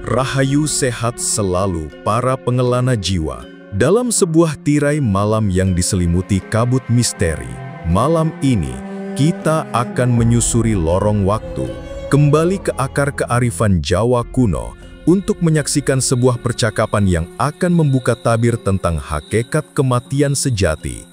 Rahayu sehat selalu para pengelana jiwa. Dalam sebuah tirai malam yang diselimuti kabut misteri, malam ini kita akan menyusuri lorong waktu, kembali ke akar kearifan Jawa kuno untuk menyaksikan sebuah percakapan yang akan membuka tabir tentang hakikat kematian sejati.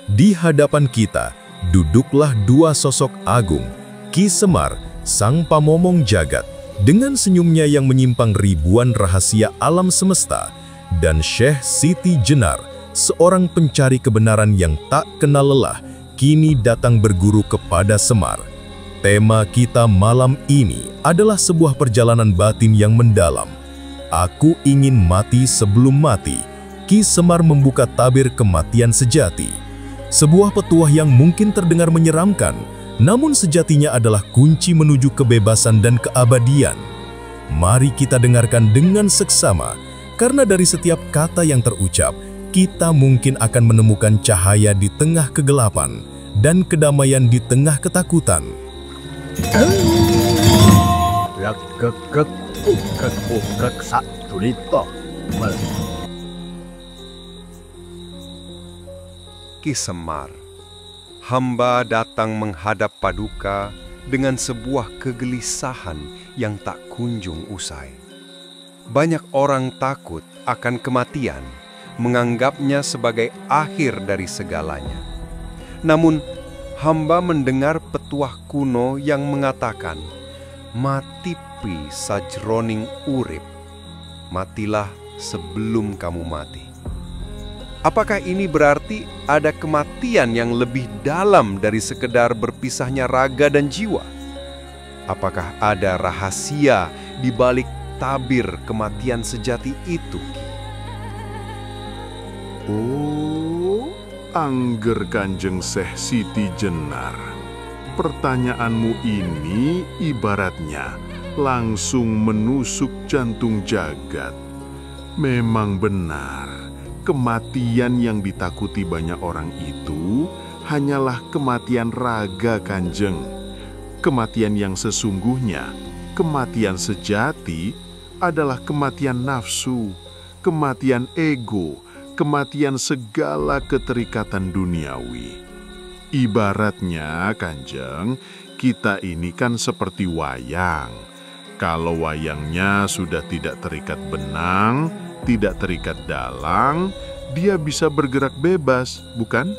Di hadapan kita, duduklah dua sosok agung, Ki Semar, sang pamomong jagat, dengan senyumnya yang menyimpang ribuan rahasia alam semesta, dan Syekh Siti Jenar, seorang pencari kebenaran yang tak kenal lelah, kini datang berguru kepada Semar. Tema kita malam ini adalah sebuah perjalanan batin yang mendalam. Aku ingin mati sebelum mati. Ki Semar membuka tabir kematian sejati. Sebuah petuah yang mungkin terdengar menyeramkan, namun sejatinya adalah kunci menuju kebebasan dan keabadian. Mari kita dengarkan dengan seksama, karena dari setiap kata yang terucap, kita mungkin akan menemukan cahaya di tengah kegelapan dan kedamaian di tengah ketakutan. Ki Semar, hamba datang menghadap Paduka dengan sebuah kegelisahan yang tak kunjung usai. Banyak orang takut akan kematian, menganggapnya sebagai akhir dari segalanya. Namun, hamba mendengar petuah kuno yang mengatakan, "Mati pi sajroning urip." Matilah sebelum kamu mati. Apakah ini berarti ada kematian yang lebih dalam dari sekedar berpisahnya raga dan jiwa? Apakah ada rahasia di balik tabir kematian sejati itu, Ki? Oh, angger Kanjeng Syekh Siti Jenar. Pertanyaanmu ini ibaratnya langsung menusuk jantung jagat. Memang benar, kematian yang ditakuti banyak orang itu hanyalah kematian raga, Kanjeng. Kematian yang sesungguhnya, kematian sejati adalah kematian nafsu, kematian ego, kematian segala keterikatan duniawi. Ibaratnya, Kanjeng, kita ini kan seperti wayang. Kalau wayangnya sudah tidak terikat benang, tidak terikat dalang, dia bisa bergerak bebas, bukan?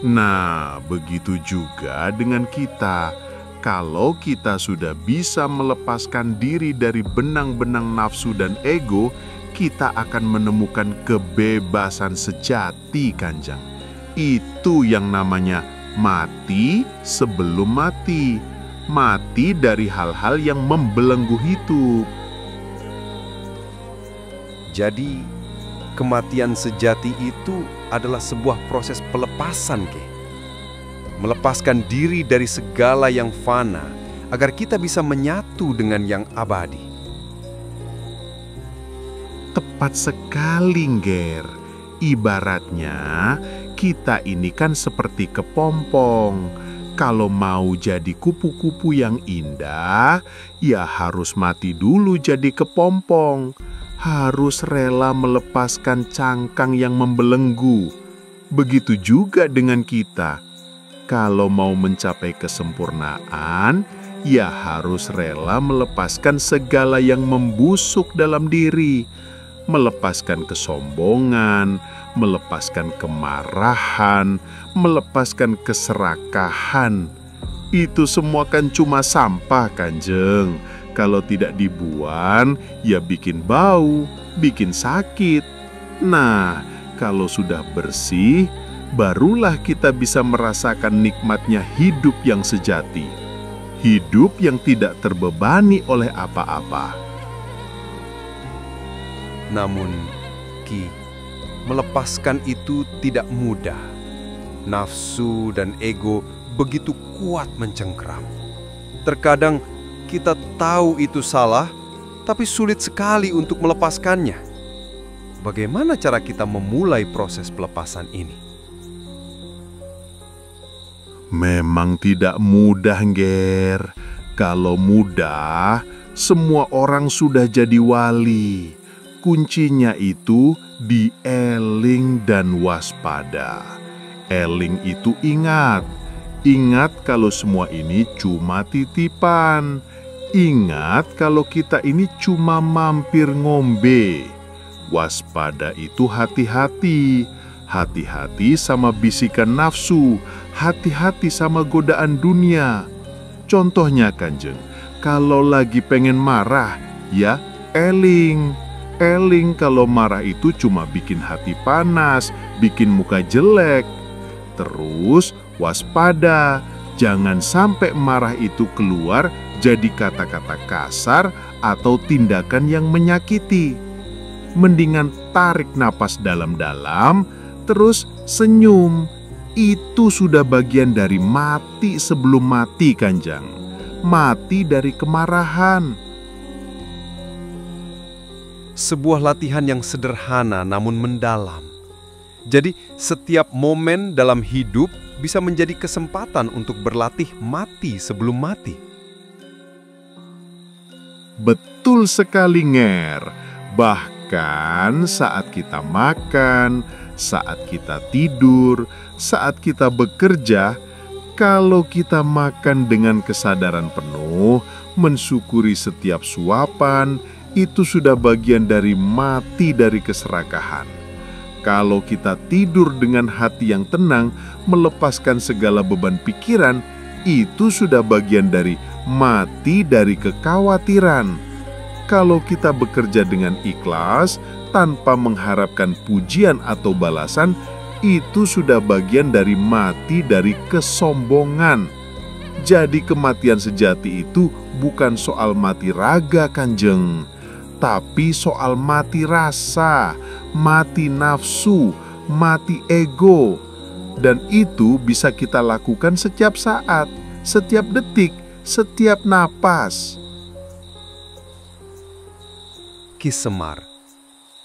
Nah, begitu juga dengan kita. Kalau kita sudah bisa melepaskan diri dari benang-benang nafsu dan ego, kita akan menemukan kebebasan sejati, Kanjeng. Itu yang namanya mati sebelum mati. Mati dari hal-hal yang membelenggu hidup. Jadi, kematian sejati itu adalah sebuah proses pelepasan, Ki. Melepaskan diri dari segala yang fana, agar kita bisa menyatu dengan yang abadi. Tepat sekali, Nger. Ibaratnya, kita ini kan seperti kepompong. Kalau mau jadi kupu-kupu yang indah, ya harus mati dulu jadi kepompong. Harus rela melepaskan cangkang yang membelenggu. Begitu juga dengan kita. Kalau mau mencapai kesempurnaan, ya harus rela melepaskan segala yang membusuk dalam diri. Melepaskan kesombongan, melepaskan kemarahan, melepaskan keserakahan. Itu semua kan cuma sampah, Kanjeng. Kalau tidak dibuang, ya bikin bau, bikin sakit. Nah, kalau sudah bersih, barulah kita bisa merasakan nikmatnya hidup yang sejati. Hidup yang tidak terbebani oleh apa-apa. Namun, Ki, melepaskan itu tidak mudah. Nafsu dan ego begitu kuat mencengkram. Terkadang kita tahu itu salah, tapi sulit sekali untuk melepaskannya. Bagaimana cara kita memulai proses pelepasan ini? Memang tidak mudah, Nger. Kalau mudah, semua orang sudah jadi wali. Kuncinya itu di eling dan waspada. Eling itu ingat. Ingat kalau semua ini cuma titipan. Ingat kalau kita ini cuma mampir ngombe. Waspada itu hati-hati. Hati-hati sama bisikan nafsu. Hati-hati sama godaan dunia. Contohnya Kanjeng, kalau lagi pengen marah, ya eling. Eling kalau marah itu cuma bikin hati panas, bikin muka jelek. Terus waspada, jangan sampai marah itu keluar jadi kata-kata kasar atau tindakan yang menyakiti. Mendingan tarik napas dalam-dalam, terus senyum. Itu sudah bagian dari mati sebelum mati, Kanjeng. Mati dari kemarahan. Sebuah latihan yang sederhana namun mendalam. Jadi setiap momen dalam hidup bisa menjadi kesempatan untuk berlatih mati sebelum mati. Betul sekali, Nger. Bahkan saat kita makan, saat kita tidur, saat kita bekerja, kalau kita makan dengan kesadaran penuh, mensyukuri setiap suapan, itu sudah bagian dari mati dari keserakahan. Kalau kita tidur dengan hati yang tenang, melepaskan segala beban pikiran, itu sudah bagian dari mati dari kekhawatiran. Kalau kita bekerja dengan ikhlas, tanpa mengharapkan pujian atau balasan, itu sudah bagian dari mati dari kesombongan. Jadi kematian sejati itu bukan soal mati raga, Kanjeng, tapi soal mati rasa, mati nafsu, mati ego. Dan itu bisa kita lakukan setiap saat, setiap detik, setiap napas. Ki Semar,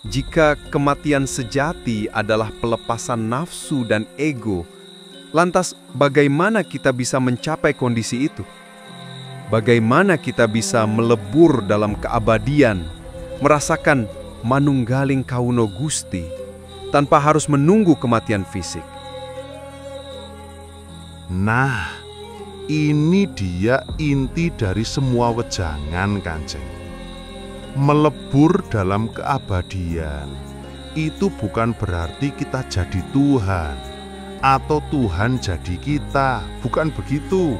jika kematian sejati adalah pelepasan nafsu dan ego, lantas bagaimana kita bisa mencapai kondisi itu? Bagaimana kita bisa melebur dalam keabadian, merasakan manunggaling kauno Gusti, tanpa harus menunggu kematian fisik? Nah, ini dia inti dari semua wejangan, Kanjeng. Melebur dalam keabadian itu bukan berarti kita jadi Tuhan atau Tuhan jadi kita, bukan begitu.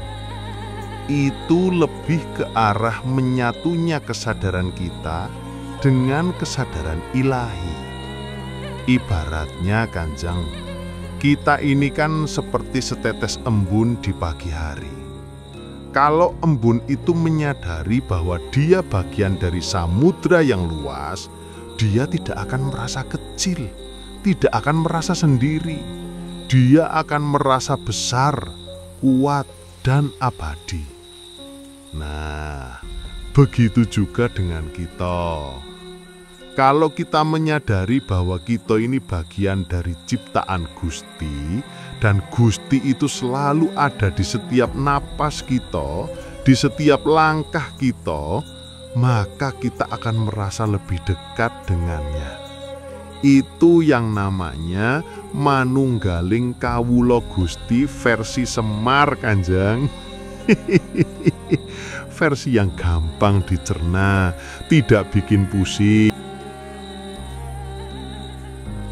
Itu lebih ke arah menyatunya kesadaran kita dengan kesadaran ilahi. Ibaratnya, Kanjeng, kita ini kan seperti setetes embun di pagi hari. Kalau embun itu menyadari bahwa dia bagian dari samudra yang luas, dia tidak akan merasa kecil, tidak akan merasa sendiri. Dia akan merasa besar, kuat, dan abadi. Nah, begitu juga dengan kita. Kalau kita menyadari bahwa kita ini bagian dari ciptaan Gusti, dan Gusti itu selalu ada di setiap napas kita, di setiap langkah kita, maka kita akan merasa lebih dekat dengannya. Itu yang namanya manunggaling kawula Gusti versi Semar, Kanjeng. Versi yang gampang dicerna, tidak bikin pusing.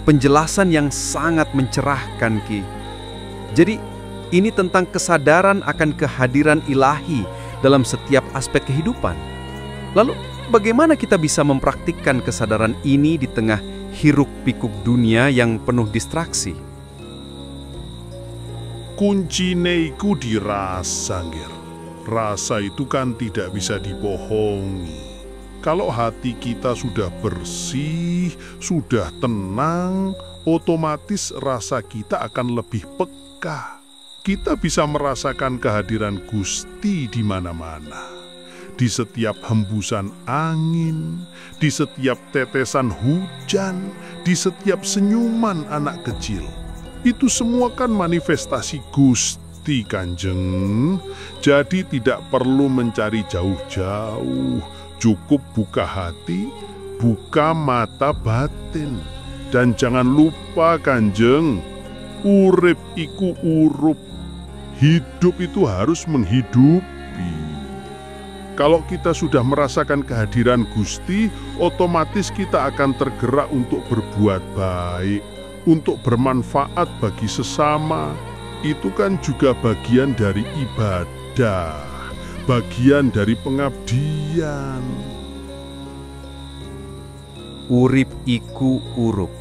Penjelasan yang sangat mencerahkan, Ki. Jadi, ini tentang kesadaran akan kehadiran ilahi dalam setiap aspek kehidupan. Lalu, bagaimana kita bisa mempraktikkan kesadaran ini di tengah hiruk-pikuk dunia yang penuh distraksi? Kuncine iku dirasa, Nger. Rasa itu kan tidak bisa dibohongi. Kalau hati kita sudah bersih, sudah tenang, otomatis rasa kita akan lebih peka. Kita bisa merasakan kehadiran Gusti di mana-mana. Di setiap hembusan angin, di setiap tetesan hujan, di setiap senyuman anak kecil. Itu semua kan manifestasi Gusti, Kanjeng. Jadi tidak perlu mencari jauh-jauh. Cukup buka hati, buka mata batin. Dan jangan lupa Kanjeng, urip iku urup. Hidup itu harus menghidupi. Kalau kita sudah merasakan kehadiran Gusti, otomatis kita akan tergerak untuk berbuat baik, untuk bermanfaat bagi sesama. Itu kan juga bagian dari ibadah, bagian dari pengabdian. Urip iku urup,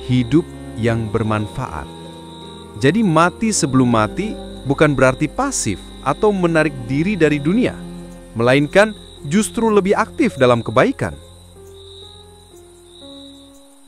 hidup yang bermanfaat. Jadi mati sebelum mati bukan berarti pasif atau menarik diri dari dunia, melainkan justru lebih aktif dalam kebaikan.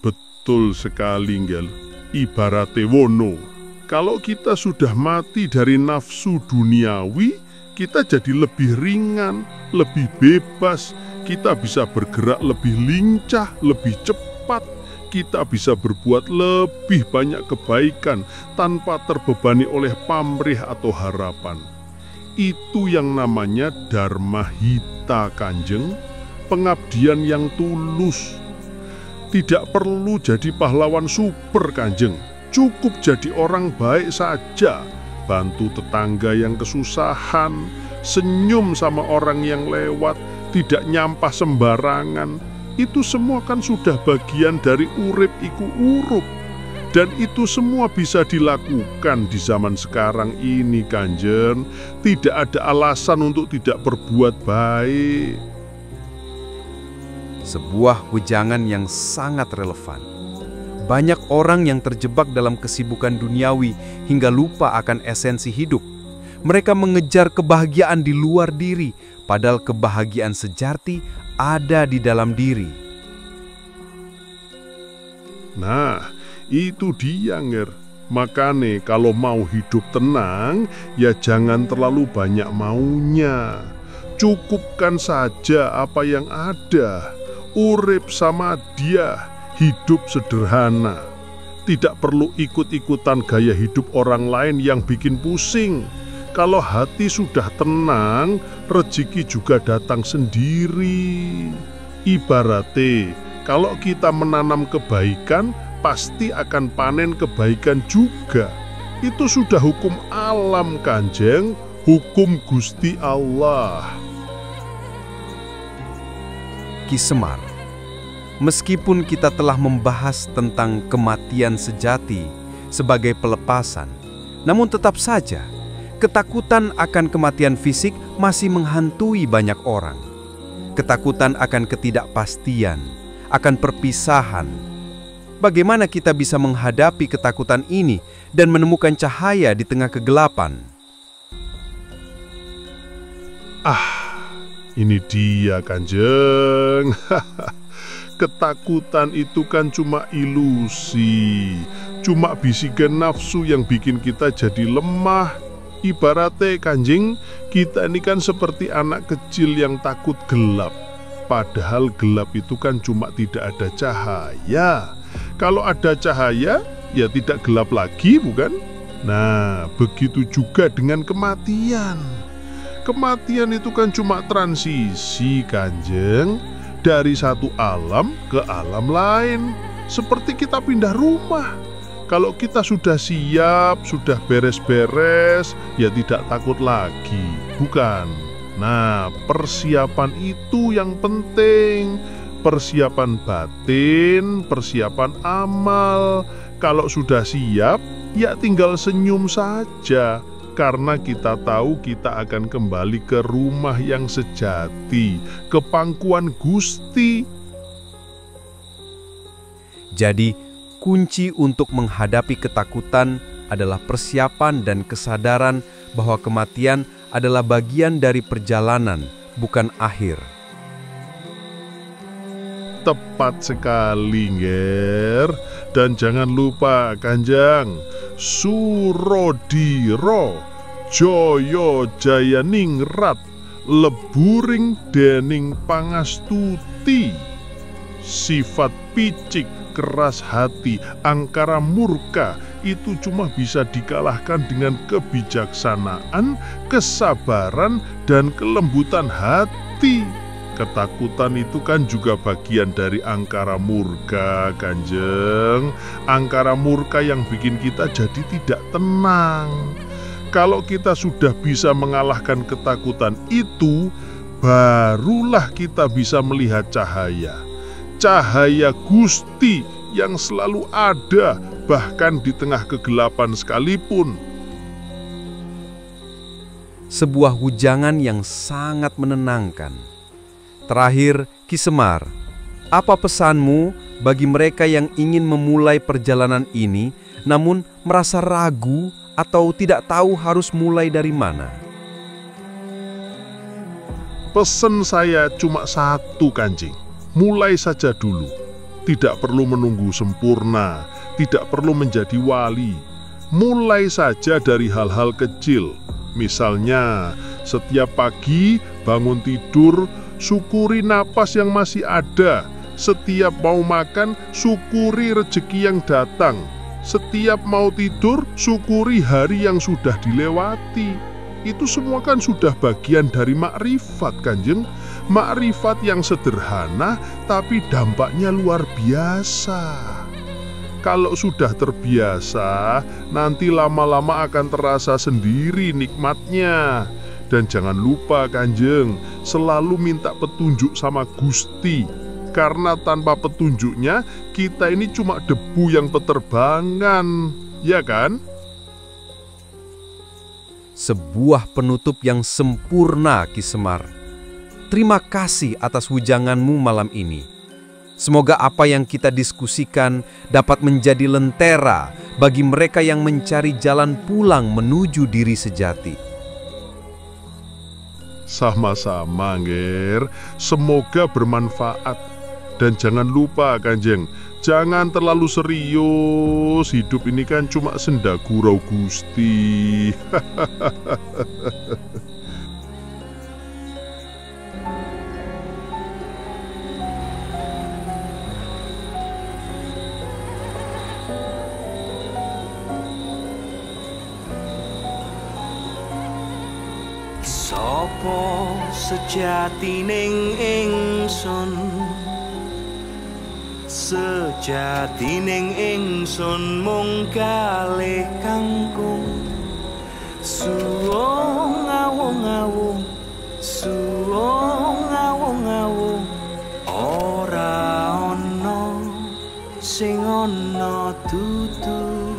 Betul sekali, Ngel. Ibarate wono, kalau kita sudah mati dari nafsu duniawi, kita jadi lebih ringan, lebih bebas. Kita bisa bergerak lebih lincah, lebih cepat. Kita bisa berbuat lebih banyak kebaikan tanpa terbebani oleh pamrih atau harapan. Itu yang namanya Dharma Hita, Kanjeng, pengabdian yang tulus. Tidak perlu jadi pahlawan super, Kanjeng. Cukup jadi orang baik saja. Bantu tetangga yang kesusahan, senyum sama orang yang lewat, tidak nyampah sembarangan. Itu semua kan sudah bagian dari urip iku urup. Dan itu semua bisa dilakukan di zaman sekarang ini, Kanjeng. Tidak ada alasan untuk tidak berbuat baik. Sebuah wejangan yang sangat relevan. Banyak orang yang terjebak dalam kesibukan duniawi hingga lupa akan esensi hidup. Mereka mengejar kebahagiaan di luar diri, padahal kebahagiaan sejati ada di dalam diri. Nah, itu dia, Nger. Makane kalau mau hidup tenang, ya jangan terlalu banyak maunya. Cukupkan saja apa yang ada. Urip sama dia, hidup sederhana. Tidak perlu ikut-ikutan gaya hidup orang lain yang bikin pusing. Kalau hati sudah tenang, rezeki juga datang sendiri. Ibaratnya, kalau kita menanam kebaikan, pasti akan panen kebaikan juga. Itu sudah hukum alam, Kanjeng, hukum Gusti Allah. Ki Semar, meskipun kita telah membahas tentang kematian sejati sebagai pelepasan, namun tetap saja ketakutan akan kematian fisik masih menghantui banyak orang. Ketakutan akan ketidakpastian, akan perpisahan. Bagaimana kita bisa menghadapi ketakutan ini dan menemukan cahaya di tengah kegelapan? Ini dia, Kanjeng. Ketakutan itu kan cuma ilusi, cuma bisikan nafsu yang bikin kita jadi lemah. Ibaratnya, Kanjeng, kita ini kan seperti anak kecil yang takut gelap. Padahal gelap itu kan cuma tidak ada cahaya. Kalau ada cahaya, ya tidak gelap lagi, bukan? Nah, begitu juga dengan kematian. Kematian itu kan cuma transisi, Kanjeng, dari satu alam ke alam lain. Seperti kita pindah rumah. Kalau kita sudah siap, sudah beres-beres, ya tidak takut lagi, bukan? Nah, persiapan itu yang penting. Persiapan batin, persiapan amal. Kalau sudah siap, ya tinggal senyum saja. Karena kita tahu kita akan kembali ke rumah yang sejati, ke pangkuan Gusti. Jadi, kunci untuk menghadapi ketakutan adalah persiapan dan kesadaran bahwa kematian adalah bagian dari perjalanan, bukan akhir. Tepat sekali, Nger. Dan jangan lupa, Kanjeng, Surodiro Joyo Jayaningrat leburing dening pangastuti. Sifat picik, keras hati, angkara murka itu cuma bisa dikalahkan dengan kebijaksanaan, kesabaran, dan kelembutan hati. Ketakutan itu kan juga bagian dari angkara murka, Kanjeng. Angkara murka yang bikin kita jadi tidak tenang. Kalau kita sudah bisa mengalahkan ketakutan itu, barulah kita bisa melihat cahaya. Cahaya Gusti yang selalu ada, bahkan di tengah kegelapan sekalipun. Sebuah hujangan yang sangat menenangkan. Terakhir, Ki Semar, apa pesanmu bagi mereka yang ingin memulai perjalanan ini namun merasa ragu atau tidak tahu harus mulai dari mana? Pesan saya cuma satu, Kanjeng. Mulai saja dulu. Tidak perlu menunggu sempurna, tidak perlu menjadi wali. Mulai saja dari hal-hal kecil. Misalnya, setiap pagi bangun tidur, syukuri napas yang masih ada. Setiap mau makan, syukuri rezeki yang datang. Setiap mau tidur, syukuri hari yang sudah dilewati. Itu semua kan sudah bagian dari makrifat, Kanjeng. Makrifat yang sederhana, tapi dampaknya luar biasa. Kalau sudah terbiasa, nanti lama-lama akan terasa sendiri nikmatnya. Dan jangan lupa, Kanjeng, selalu minta petunjuk sama Gusti. Karena tanpa petunjuknya, kita ini cuma debu yang beterbangan, ya kan? Sebuah penutup yang sempurna, Ki Semar. Terima kasih atas hujanganmu malam ini. Semoga apa yang kita diskusikan dapat menjadi lentera bagi mereka yang mencari jalan pulang menuju diri sejati. Sama-sama, Nger. Semoga bermanfaat. Dan jangan lupa, Kanjeng, jangan terlalu serius. Hidup ini kan cuma senda gurau Gusti. Sopo sejatining ingsun, sejatining ingsun mung kalih kangkung. Suwung ngawung-ngawung, suwung ngawung-ngawung, ora ana sing ana dudu.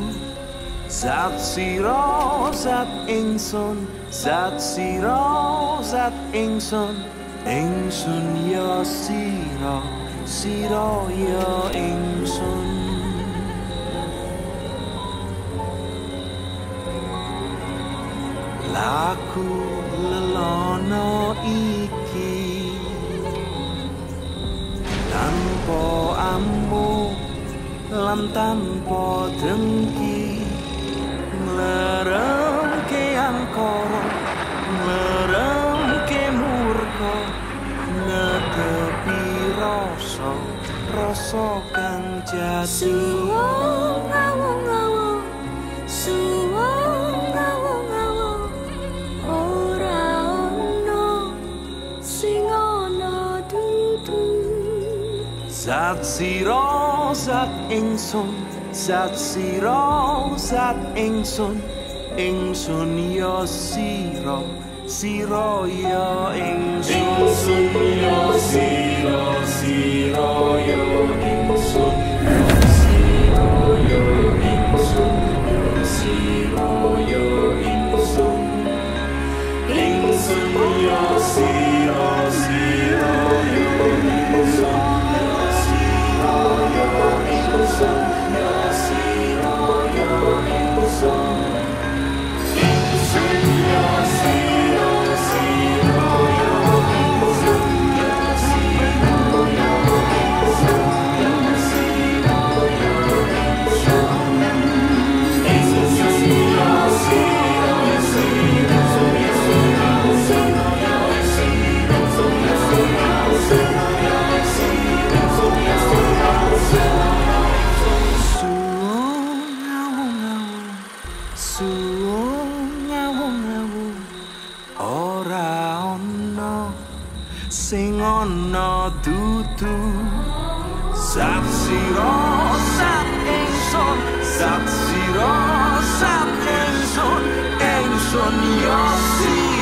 Zat sira zat ingsun, zat sira zat ingsun, ingsun ya sira, sira ya ingsun. Laku lelono iki tanpa ambu lan tanpa dengki, nglerengke angkara, nglerengke murka, netepi rasa, rasa kang jati. Suwung ngawung-ngawung, suwung ngawung-ngawung, ora ana sing ana dudu. Zat sira zat ingsun, zat sira zat ingsun, ingsun ya sira, sira ya ingsun. Ingsun ya sira, sira ya ingsun, sira ya ingsun, sira ya ingsun. Ingsun ya sira, sira ya ingsun, sira ya ingsun, sira ya ingsun. Ingsun ya sira, sira ya ingsun, sira ya ingsun, sira ya ingsun. Ingsun ya sira, sira ya suwung ngawung-ngawung, ora ana sing ana sira dudu zat sira zat ingsun zat sira zat ingsun yo sira